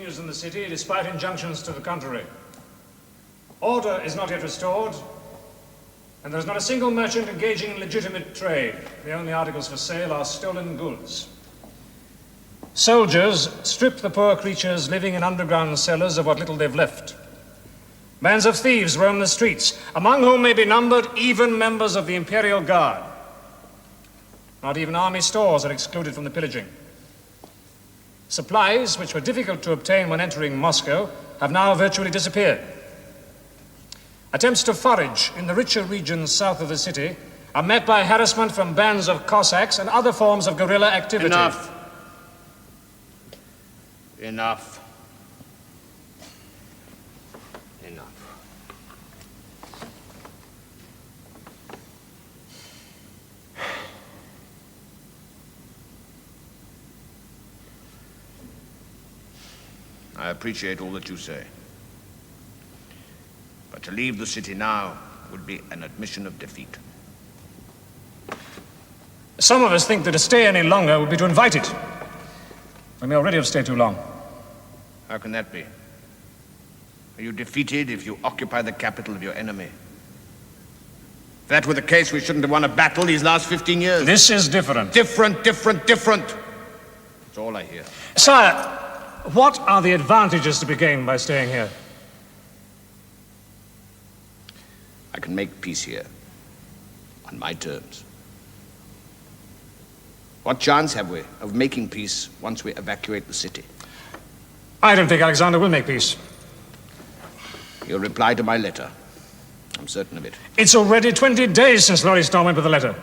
continues in the city despite injunctions to the contrary. Order is not yet restored, and there is not a single merchant engaging in legitimate trade. The only articles for sale are stolen goods. Soldiers strip the poor creatures living in underground cellars of what little they've left. Bands of thieves roam the streets, among whom may be numbered even members of the Imperial Guard. Not even army stores are excluded from the pillaging. Supplies, which were difficult to obtain when entering Moscow, have now virtually disappeared. Attempts to forage in the richer regions south of the city are met by harassment from bands of Cossacks and other forms of guerrilla activity. Enough. Enough. Enough. I appreciate all that you say. But to leave the city now would be an admission of defeat. Some of us think that to stay any longer would be to invite it. We may already have stayed too long. How can that be? Are you defeated if you occupy the capital of your enemy? If that were the case, we shouldn't have won a battle these last 15 years. This is different. Different. That's all I hear. Sire, what are the advantages to be gained by staying here? I can make peace here, on my terms. What chance have we of making peace once we evacuate the city? I don't think Alexander will make peace. You'll reply to my letter. I'm certain of it. It's already 20 days since Loristan went with the letter.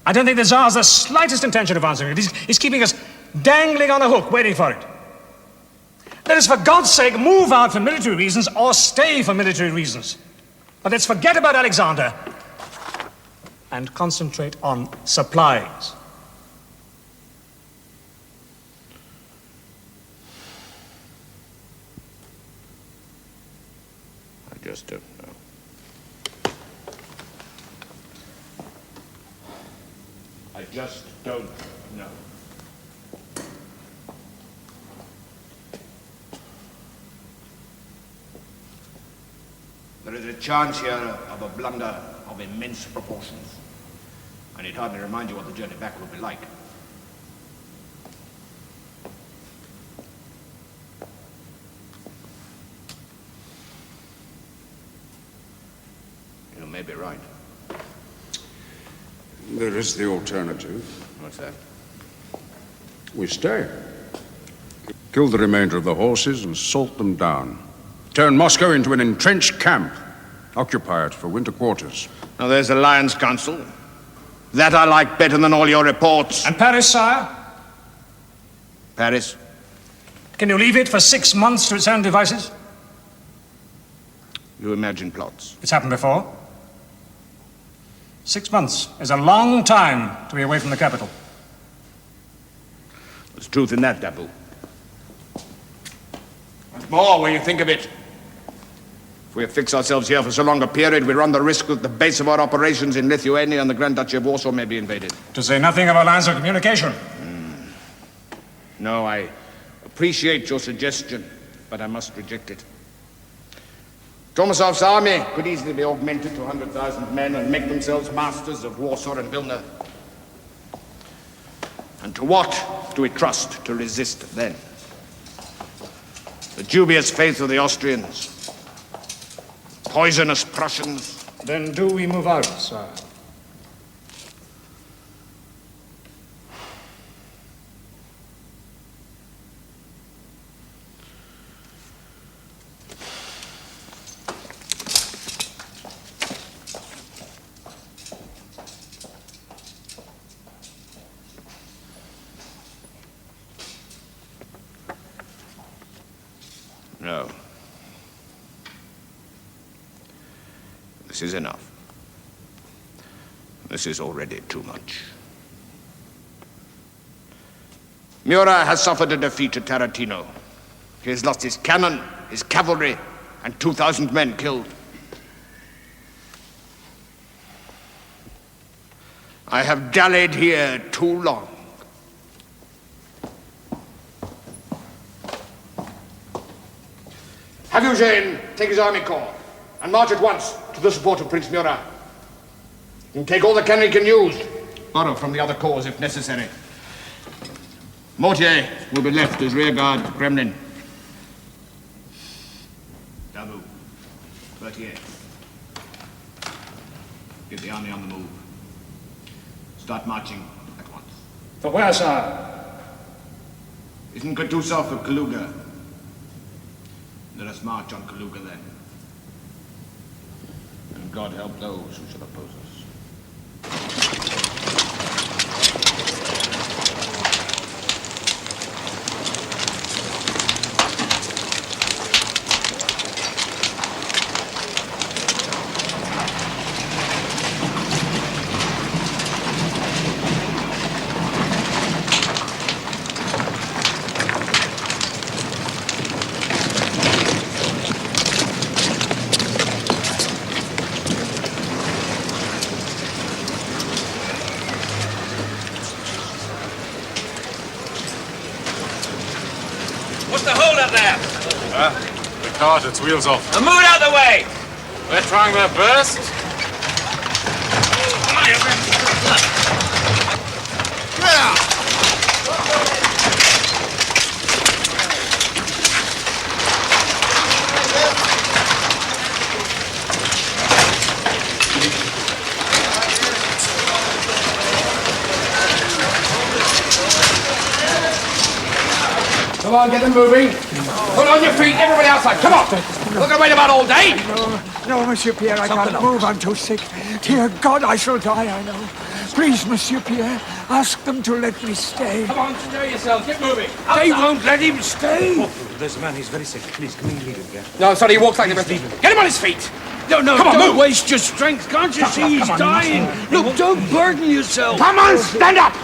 I don't think the Tsar has the slightest intention of answering it. He's keeping us dangling on a hook, waiting for it. Let us, for God's sake, move out for military reasons or stay for military reasons. But let's forget about Alexander and concentrate on supplies. I just don't know. I just don't know. There is a chance here of a blunder of immense proportions. I need hardly remind you what the journey back will be like. You may be right. There is the alternative. What's that? We stay. Kill the remainder of the horses and salt them down. Turn Moscow into an entrenched camp. Occupy it for winter quarters. Now there's the Alliance Council. That I like better than all your reports. And Paris, sire? Paris? Can you leave it for 6 months to its own devices? You imagine plots. It's happened before. 6 months is a long time to be away from the capital. There's truth in that, Dabu. And more when you think of it. If we fix ourselves here for so long a period, we run the risk that the base of our operations in Lithuania and the Grand Duchy of Warsaw may be invaded. To say nothing of our lines of communication. No, I appreciate your suggestion, but I must reject it. Tormasov's army could easily be augmented to 100,000 men and make themselves masters of Warsaw and Vilna. And to what do we trust to resist then? The dubious faith of the Austrians, poisonous Prussians. Then do we move out, sire? No. This is enough. This is already too much. Murat has suffered a defeat at Tarantino. He has lost his cannon, his cavalry, and 2,000 men killed. I have dallied here too long. Have Eugene take his army corps and march at once to the support of Prince Murat. You can take all the cannon he can use. Borrow from the other corps if necessary. Mortier will be left as rear guard to Kremlin. Davout, Berthier. Get the army on the move. Start marching at once. For where, sire? Isn't Kutuzov for Kaluga? Let us march on Kaluga then. And God help those who shall oppose us. The cart, its wheels off. Move out of the way! They're trying their best. Come on, get them moving. Put on your feet, everybody outside. Come on. Look at wait about all day. No, Monsieur Pierre, I can't move. I'm too sick. Dear God, I shall die, I know. Please, Monsieur Pierre, ask them to let me stay. Come on, stir yourself. Get moving. They won't let him stay. There's a man, he's very sick. Please, come in and leave him, yeah? No, sorry, he walks like the rest of them. Get him on his feet. No, Come on, don't move. waste your strength. Can't you see he's dying? Look, don't burden yourself. Come on, stand up.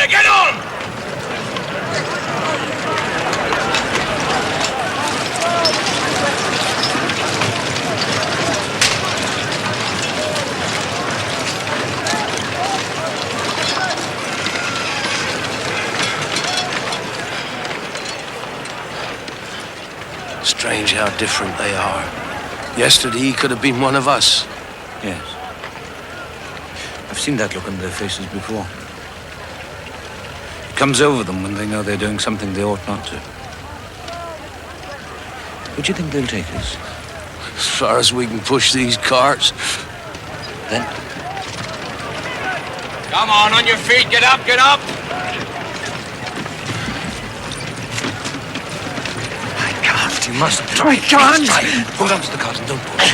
Get on! Strange how different they are. Yesterday he could have been one of us. Yes. I've seen that look on their faces before. It comes over them when they know they're doing something they ought not to. Where do you think they'll take us? As far as we can push these carts. Then? Come on your feet, get up, get up! I can't. You must I can't. Hold on to the cart and don't push.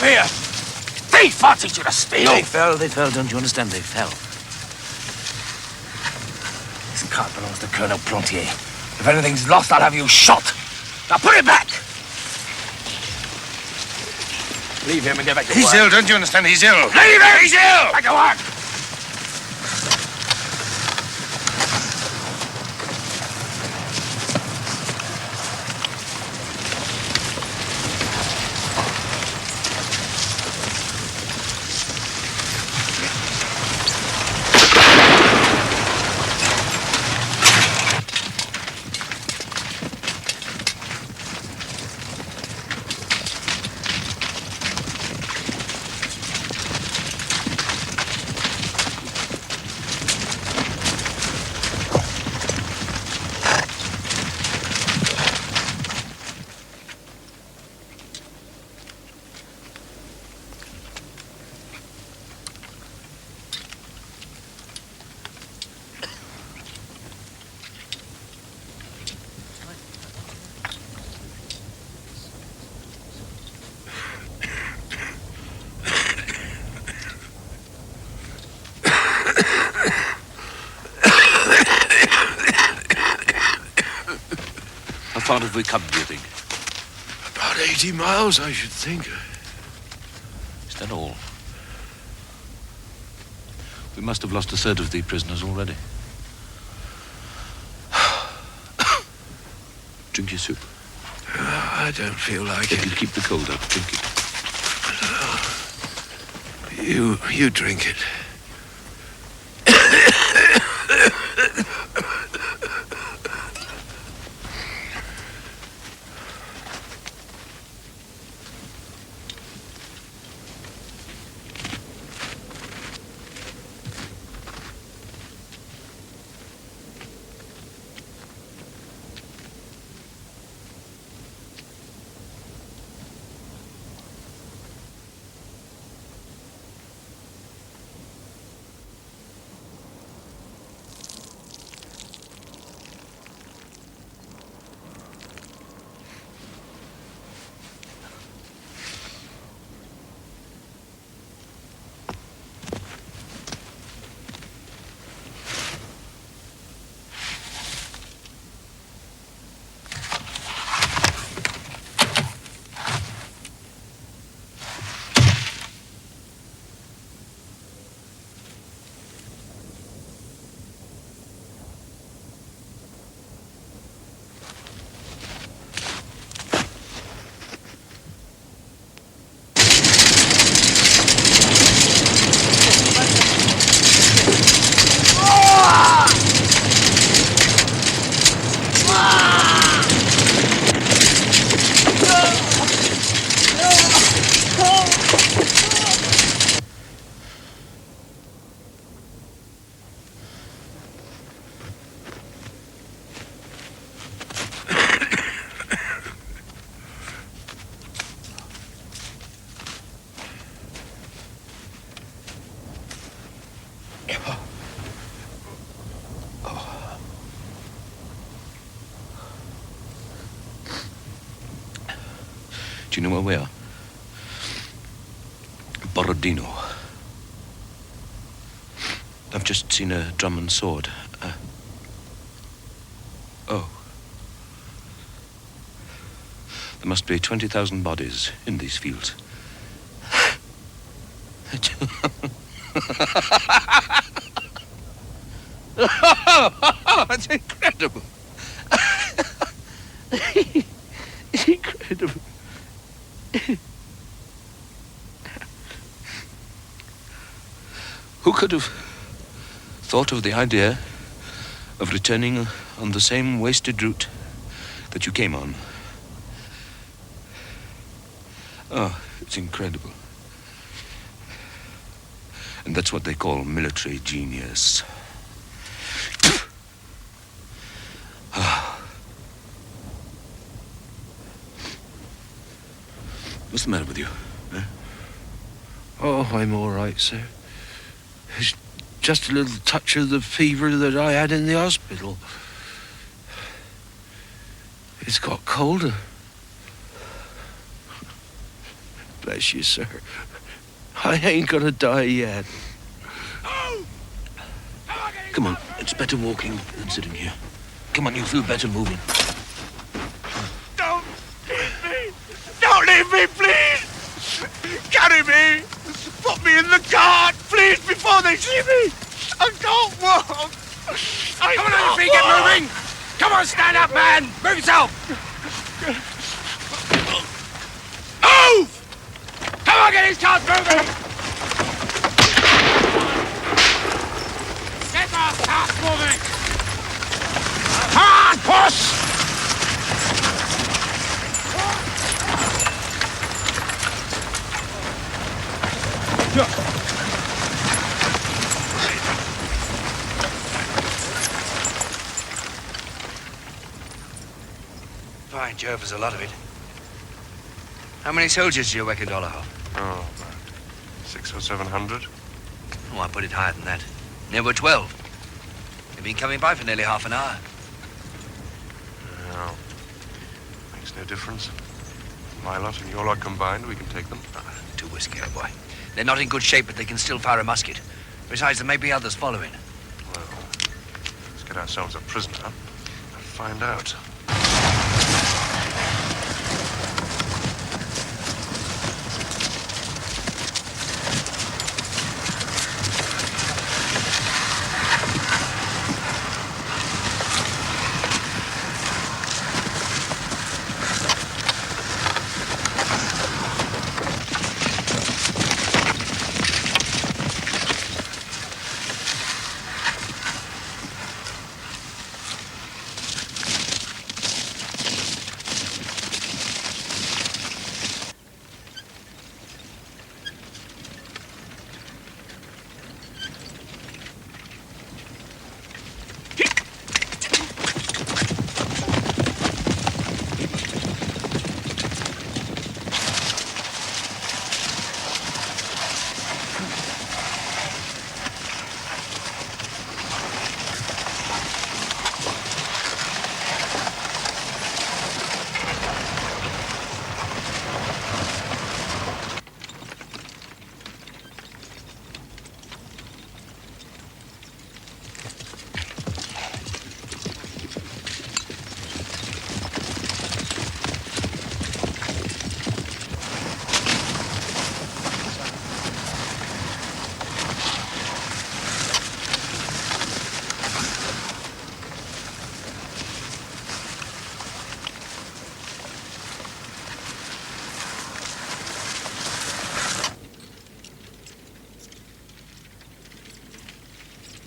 here! Thief! I'll teach you to steal! They fell, don't you understand? They fell. This cart belongs to Colonel Plantier. If anything's lost, I'll have you shot. Now put it back! Leave him and get back to work. He's ill, don't you understand? He's ill. Leave him! He's ill! Back to work! How far have we come, do you think? About 80 miles, I should think. Is that all? We must have lost a third of the prisoners already. Drink your soup. I don't feel like it. It'll keep the cold up. Drink it. You drink it. Do you know where we are? Borodino. I've just seen a drum and sword. Oh. There must be 20,000 bodies in these fields. It's incredible. It's incredible. Who could have thought of the idea of returning on the same wasted route that you came on? Oh, it's incredible. And that's what they call military genius. What's the matter with you? Eh? Oh, I'm all right, sir. It's just a little touch of the fever that I had in the hospital. It's got colder. bless you, sir. I ain't gonna die yet. Come on, it's better walking than sitting here. Come on, you'll feel better moving. Don't leave me! Don't leave me, please! Carry me! Put me in the cart, please, before they see me! I can't walk! Come on, your feet, get moving! Come on, stand up, man! Move yourself! Move! Come on, get his cart moving! Get the cart moving! Come on, push! By Jove, there's a lot of it. How many soldiers do you reckon, Dollahov? Oh, about 600 or 700. Oh, I put it higher than that. There were 12. They've been coming by for nearly half an hour. No. Makes no difference. My lot and your lot combined, we can take them. Too whiskey, old boy. They're not in good shape, but they can still fire a musket. Besides, there may be others following. Well, let's get ourselves a prisoner and find out.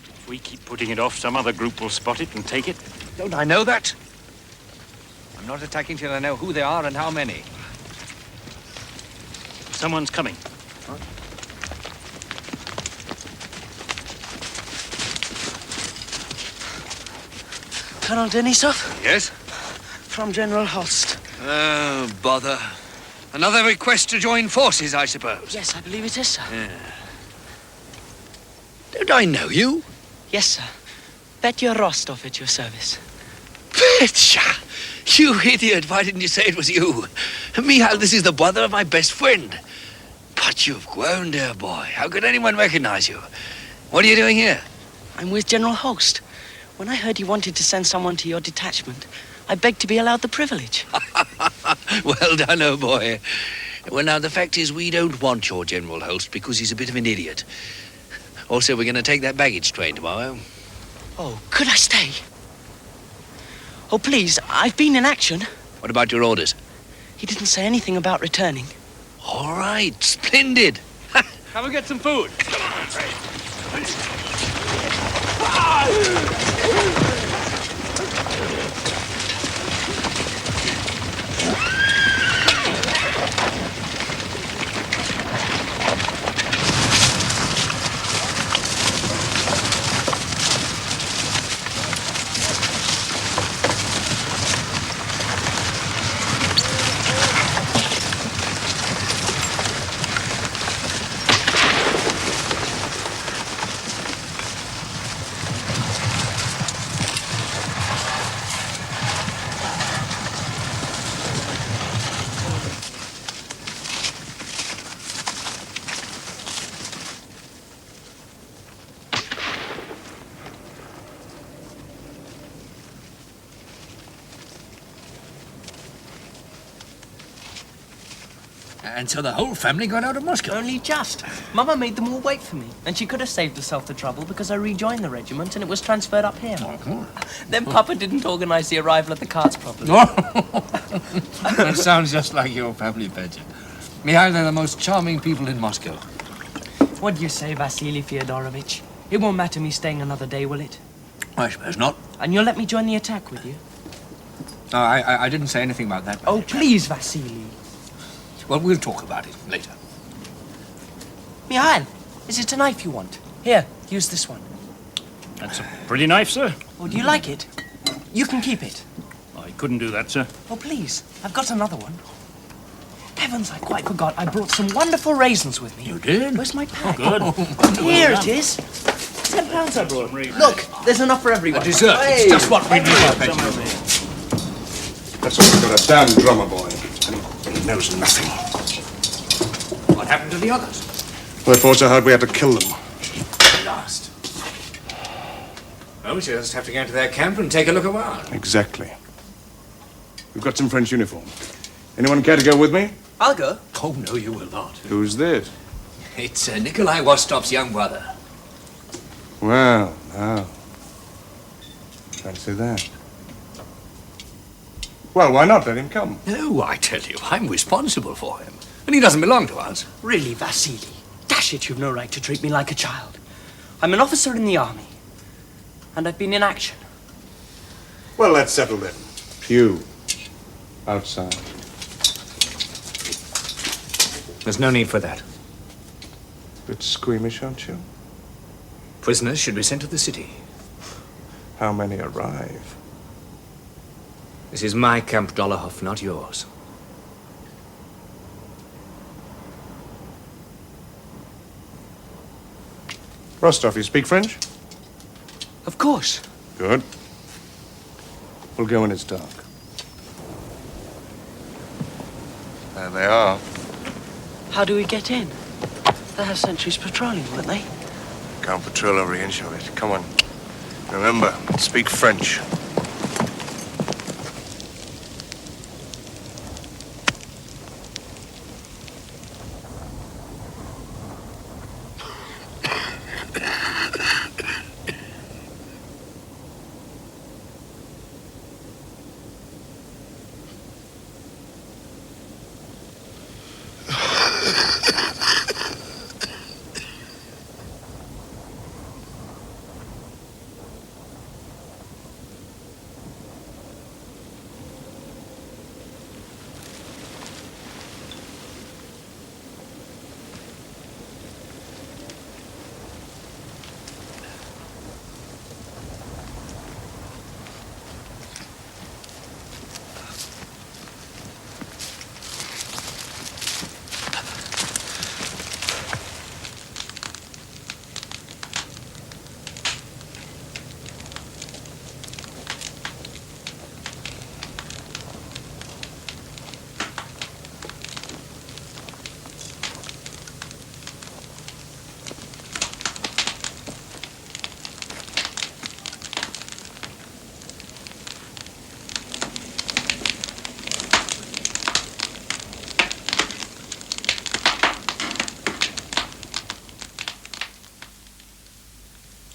If we keep putting it off, some other group will spot it and take it. Don't I know that? I'm not attacking till I know who they are and how many. Someone's coming. Colonel Denisov? Yes? From General Holst. Oh, bother. Another request to join forces, I suppose. Yes, I believe it is, sir. Yeah. Don't I know you? Yes, sir. Petya Rostov at your service. Petya! You idiot, why didn't you say it was you? Mihail, this is the brother of my best friend. But you've grown, dear boy. How could anyone recognize you? What are you doing here? I'm with General Holst. When I heard he wanted to send someone to your detachment, I begged to be allowed the privilege. Well done, oh boy. Well, now, the fact is we don't want your General Holst because he's a bit of an idiot. Also, we're going to take that baggage train tomorrow. Oh, could I stay? Oh, please, I've been in action. What about your orders? He didn't say anything about returning. All right, splendid. Come and get some food. And so the whole family got out of Moscow? Only just. Mama made them all wait for me, and she could have saved herself the trouble because I rejoined the regiment and it was transferred up here. Then Papa didn't organize the arrival of the carts properly. That sounds just like your family, Petya. Mikhail, they're the most charming people in Moscow. What do you say, Vasily Fyodorovich? It won't matter me staying another day, will it? I suppose not. And you'll let me join the attack with you? No, I didn't say anything about that. Oh, please, Vasily. Well, we'll talk about it later. Mikhail, is it a knife you want? Here, use this one. That's a pretty knife, sir. Oh, do you like it? You can keep it. I couldn't do that, sir. Oh, please, I've got another one. Heavens, I quite forgot. I brought some wonderful raisins with me. You did? Where's my pack? Oh, good. Here it is. £10 I brought. Look, there's enough for everyone. A dessert. Hey. It's just what we need. That's all we've got, a damn drummer boy. And he knows nothing. What happened to the others? They fought so hard we had to kill them. Last. Well, we just have to go into their camp and take a look around. Exactly. We've got some French uniform. Anyone care to go with me? I'll go. Oh, no, you will not. Who's this? It's Nikolai Vostok's young brother. Well, now. Fancy that. Well, why not? Let him come. No, I tell you, I'm responsible for him. And he doesn't belong to us. Really, Vasily. Dash it, you've no right to treat me like a child. I'm an officer in the army. And I've been in action. Well, let's settle then. You. Outside. There's no need for that. Bit squeamish, aren't you? Prisoners should be sent to the city. How many arrive? This is my Camp Dolohov, not yours. Rostov, you speak French? Of course. Good. We'll go when it's dark. There they are. How do we get in? They have sentries patrolling, won't they? Can't patrol every inch of it. Come on. Remember, speak French.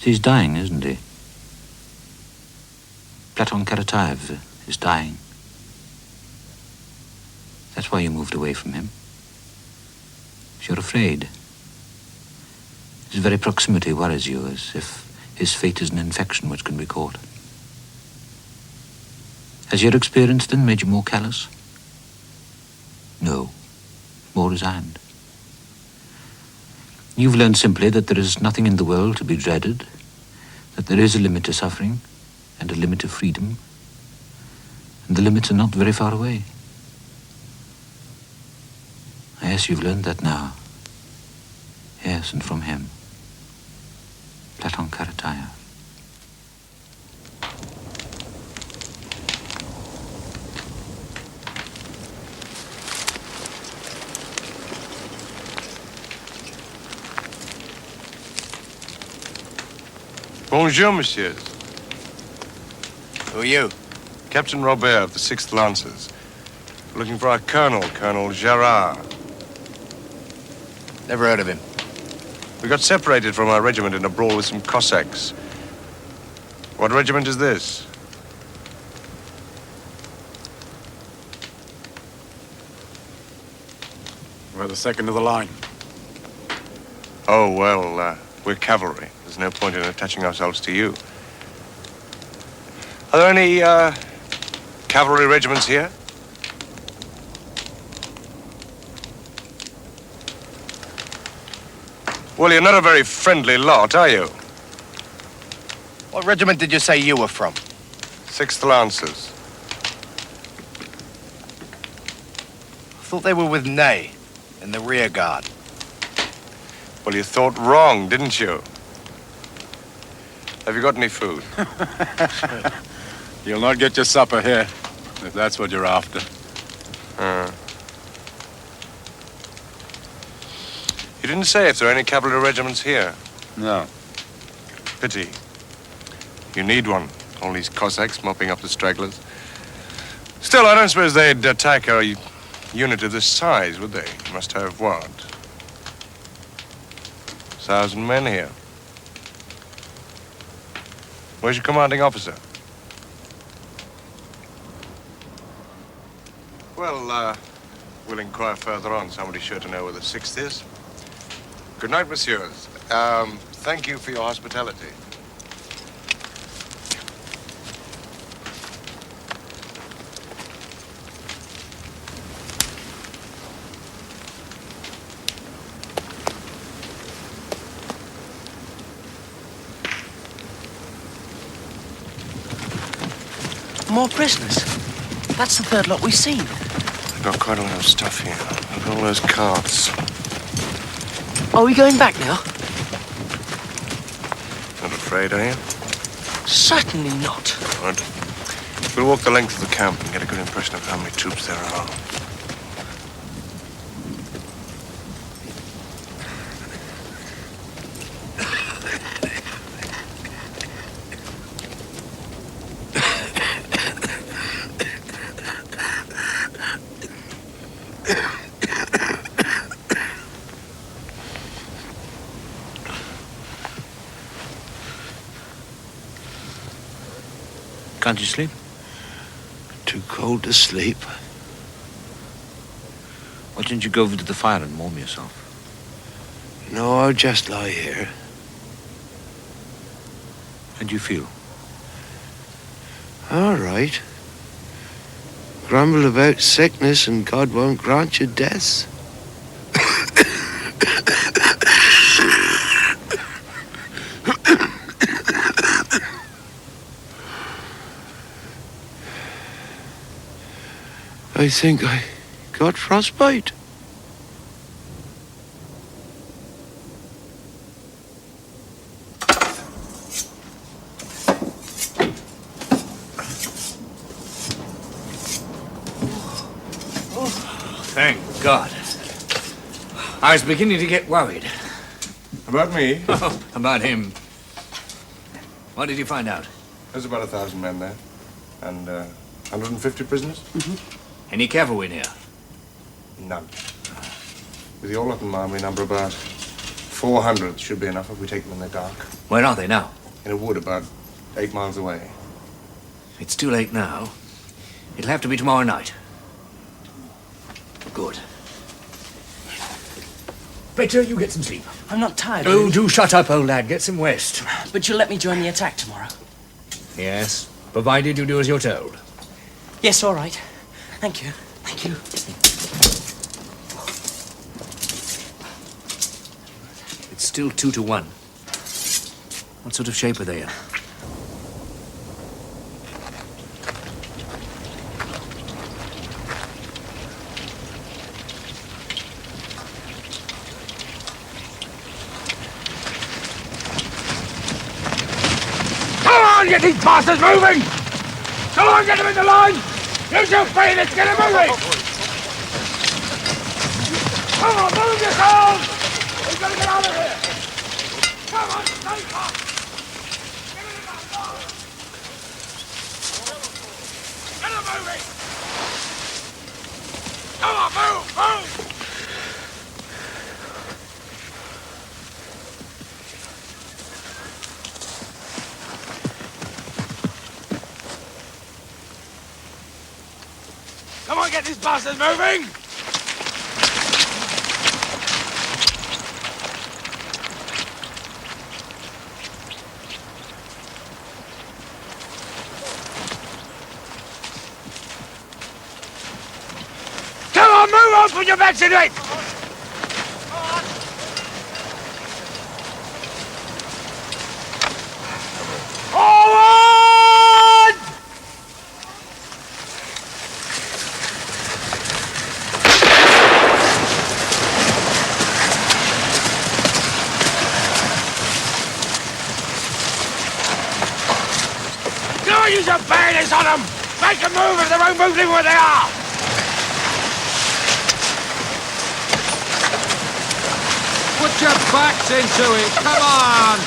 He's dying, isn't he? Platon Karataev is dying. That's why you moved away from him. You're afraid. His very proximity worries you, as if his fate is an infection which can be caught. Has your experience then made you more callous? No, more resigned. You've learned simply that there is nothing in the world to be dreaded, that there is a limit to suffering and a limit to freedom, and the limits are not very far away. Yes, you've learned that now. Yes, and from him. Platon Karataev. Bonjour, messieurs. Who are you? Captain Robert of the 6th Lancers. Looking for our colonel, Colonel Gerard. Never heard of him. We got separated from our regiment in a brawl with some Cossacks. What regiment is this? We're the second of the line. Oh, well, we're cavalry. There's no point in attaching ourselves to you. Are there any, cavalry regiments here? Well, you're not a very friendly lot, are you? What regiment did you say you were from? 6th Lancers. I thought they were with Ney, in the rear guard. Well, you thought wrong, didn't you? Have you got any food? You'll not get your supper here, if that's what you're after. You didn't say if there are any cavalry regiments here. No. Pity. You need one. All these Cossacks mopping up the stragglers. Still, I don't suppose they'd attack a unit of this size, would they? You must have what? 1,000 men here. Where's your commanding officer? Well, we'll inquire further on. Somebody's sure to know where the 6th is. Good night, messieurs. Thank you for your hospitality. More prisoners. That's the third lot we've seen. We've got quite a lot of stuff here. Look at all those carts. Are we going back now? Not afraid, are you? Certainly not. Right. We'll walk the length of the camp and get a good impression of how many troops there are. Can't you sleep? Too cold to sleep. Why didn't you go over to the fire and warm yourself? No, I'll just lie here. How do you feel? All right. Grumble about sickness and God won't grant you death. I think I got frostbite. Thank God. I was beginning to get worried. About me? About him. What did you find out? There's about 1,000 men there. And, 150 prisoners? Any cavalry in here? None. With the Orleton army, number about 400 should be enough if we take them in the dark. Where are they now? In a wood about 8 miles away. It's too late now. It'll have to be tomorrow night. Good. Better you get some sleep. I'm not tired. Oh, really. do shut up, old lad. Get some rest. But you'll let me join the attack tomorrow? Yes, provided you do as you're told. Yes, all right. Thank you. Thank you. It's still 2 to 1. What sort of shape are they in? Come on, get these bastards moving! Come on, get them in the line! Use your feet, let's get them moving! Come on, move yourselves! We've got to get out of here! Come on, stay calm! Get in that line! Get them moving! Come on, move, move! Come on, get these bastards moving! Come on, move on, put your backs into it! Forward! Go on, use your bayonets on them! Make them move if they won't move them where they are! Put your backs into it, come on!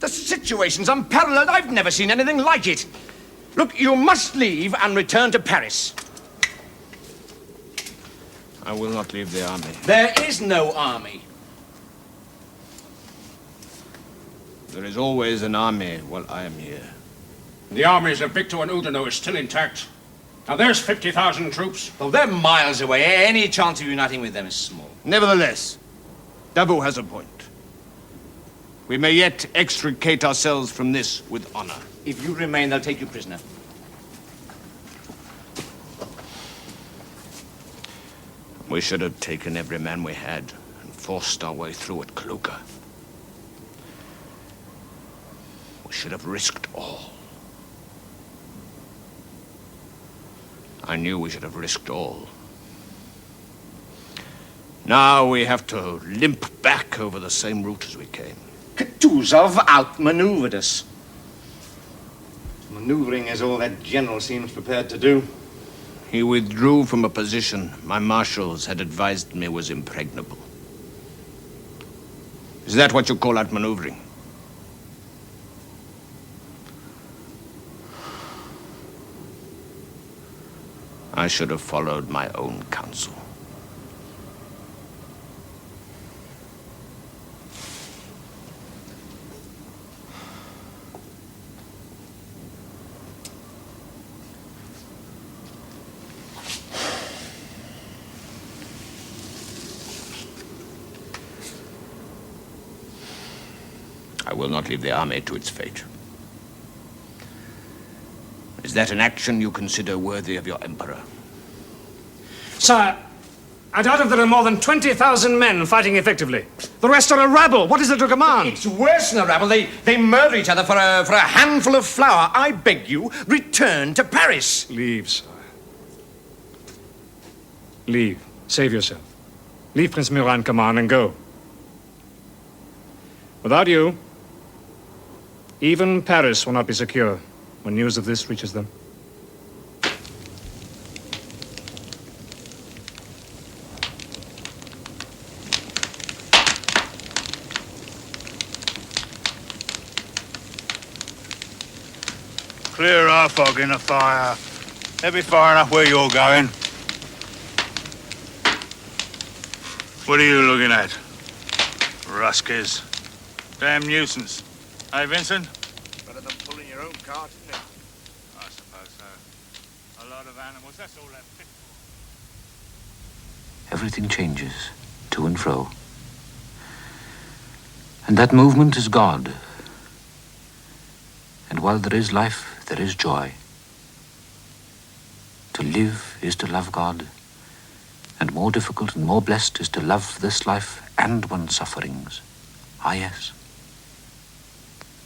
The situation's unparalleled. I've never seen anything like it. Look, you must leave and return to Paris. I will not leave the army. There is no army. There is always an army while I am here. The armies of Victor and Oudinot is still intact. Now there's 50,000 troops. Well, they're miles away. Any chance of uniting with them is small. Nevertheless, Davout has a point. We may yet extricate ourselves from this with honor. If you remain, they'll take you prisoner. We should have taken every man we had and forced our way through at Kaluga. We should have risked all. I knew we should have risked all. Now we have to limp back over the same route as we came. Kutuzov outmaneuvered us. Maneuvering is all that general seems prepared to do. He withdrew from a position my marshals had advised me was impregnable. Is that what you call outmaneuvering? I should have followed my own counsel. I will not leave the army to its fate. Is that an action you consider worthy of your emperor? Sire, I doubt if there are more than 20,000 men fighting effectively. The rest are a rabble. What is there to command? It's worse than a rabble. They murder each other for a handful of flour. I beg you, return to Paris. Leave, sire. Leave. Save yourself. Leave Prince Murat in command and go. Without you, even Paris will not be secure when news of this reaches them. Clear our fog in the fire. They'll be far enough where you're going. What are you looking at? Ruskers. Damn nuisance. Hey, Vincent? Better than pulling your own cart, isn't it? I suppose so. A lot of animals, that's all they're fit for. Everything changes, to and fro. And that movement is God. And while there is life, there is joy. To live is to love God, And more difficult and more blessed is to love this life and one's sufferings. Ah, yes.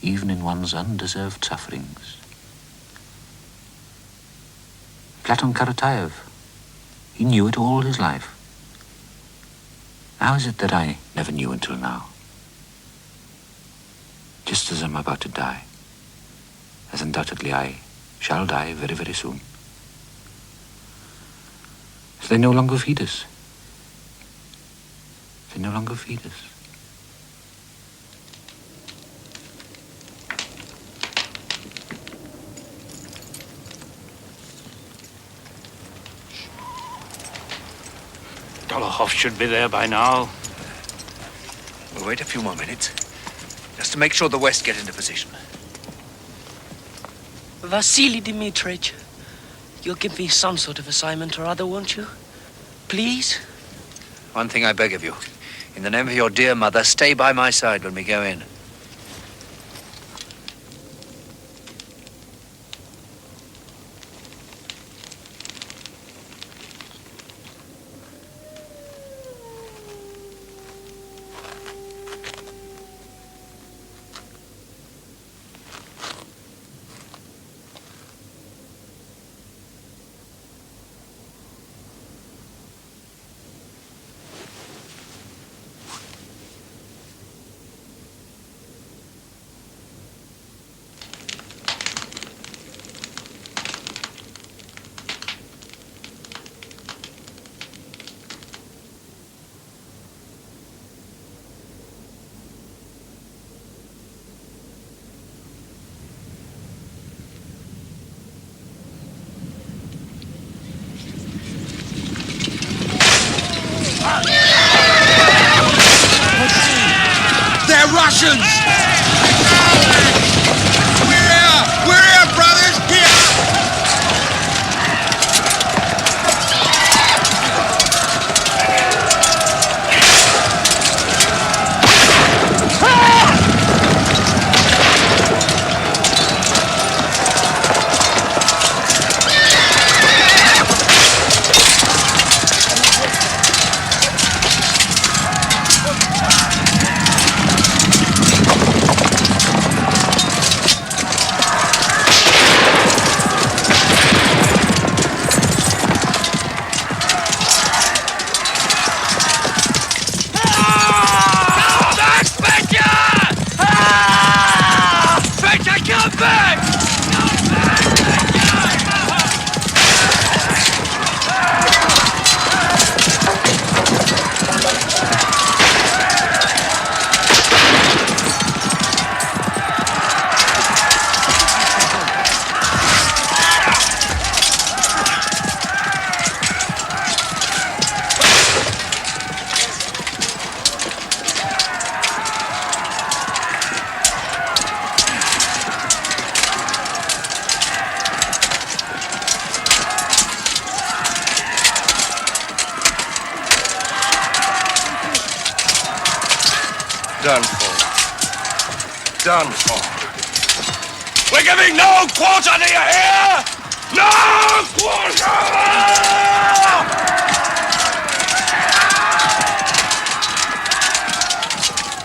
Even in one's undeserved sufferings. Platon Karatayev, he knew it all his life. How is it that I never knew until now? Just as I'm about to die, as undoubtedly I shall die very, very soon. So they no longer feed us. They no longer feed us. Dolokhov should be there by now. We'll wait a few more minutes, just to make sure the West get into position. Vasily Dmitrich, you'll give me some sort of assignment or other, won't you? Please? One thing I beg of you. In the name of your dear mother, stay by my side when we go in. They're Russians! We're here! We're here, brothers! Here! Done for. Done for. We're giving no quarter, do you hear? No quarter!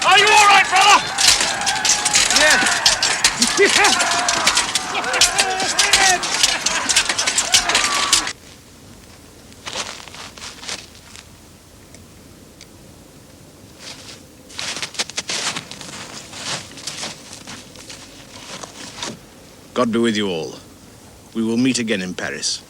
Are you all right, brother? Yeah. God be with you all. We will meet again in Paris.